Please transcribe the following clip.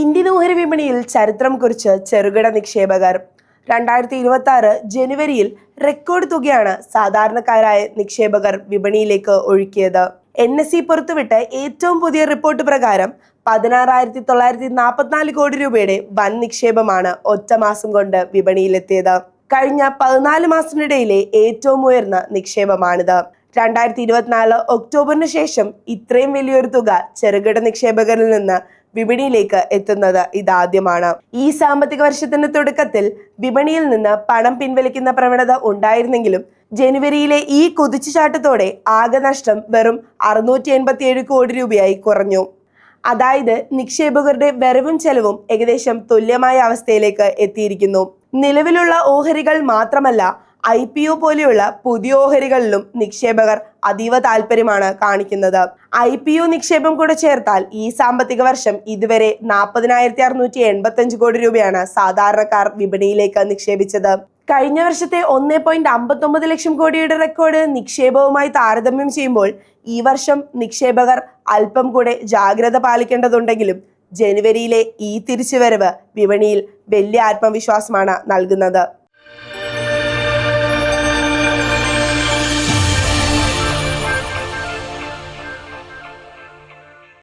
Indian ഓഹരി വിപണിയിൽ ചരിത്രം കുറിച്ച് ചെറുകിട നിക്ഷേപകർ. 2026 ജനുവരിയിൽ റെക്കോർഡ് തുകയാണ് സാധാരണക്കാരായ നിക്ഷേപകർ വിപണിയിലേക്ക് ഒഴുക്കിയത്. NSE പുറത്തുവിട്ട ഏറ്റവും പുതിയ റിപ്പോർട്ട് പ്രകാരം 16,944 കോടി രൂപയുടെ വൻ നിക്ഷേപമാണ് ഒറ്റ മാസം കൊണ്ട് വിപണിയിലെത്തിയത്. കഴിഞ്ഞ 14 മാസത്തിനിടയിലെ ഏറ്റവും ഉയർന്ന നിക്ഷേപമാണിത്. 2024 ഒക്ടോബറിന് ശേഷം ഇത്രയും വലിയൊരു തുക ചെറുകിട നിക്ഷേപകരിൽ നിന്ന് വിപണിയിലേക്ക് എത്തുന്നത് ഇതാദ്യമാണ്. ഈ സാമ്പത്തിക വർഷത്തിന്റെ തുടക്കത്തിൽ വിപണിയിൽ നിന്ന് പണം പിൻവലിക്കുന്ന പ്രവണത ഉണ്ടായിരുന്നെങ്കിലും ജനുവരിയിലെ ഈ കുതിച്ചുചാട്ടത്തോടെ ആകെ നഷ്ടം വെറും 687 കോടി രൂപയായി കുറഞ്ഞു. അതായത് നിക്ഷേപകരുടെ വരവും ചെലവും ഏകദേശം തുല്യമായ അവസ്ഥയിലേക്ക് എത്തിയിരിക്കുന്നു. നിലവിലുള്ള ഓഹരികൾ മാത്രമല്ല, IPO പോലെയുള്ള പുതിയ ഓഹരികളിലും നിക്ഷേപകർ അതീവ താല്പര്യമാണ് കാണിക്കുന്നത്. IPO നിക്ഷേപം കൂടെ ചേർത്താൽ ഈ സാമ്പത്തിക വർഷം ഇതുവരെ 40,685 കോടി രൂപയാണ് സാധാരണക്കാർ വിപണിയിലേക്ക് നിക്ഷേപിച്ചത്. കഴിഞ്ഞ വർഷത്തെ 1.59 ലക്ഷം കോടിയുടെ റെക്കോർഡ് നിക്ഷേപവുമായി താരതമ്യം ചെയ്യുമ്പോൾ ഈ വർഷം നിക്ഷേപകർ അല്പം കൂടെ ജാഗ്രത പാലിക്കേണ്ടതുണ്ടെങ്കിലും ജനുവരിയിലെ ഈ തിരിച്ചുവരവ് വിപണിയിൽ വലിയ ആത്മവിശ്വാസമാണ് നൽകുന്നത്.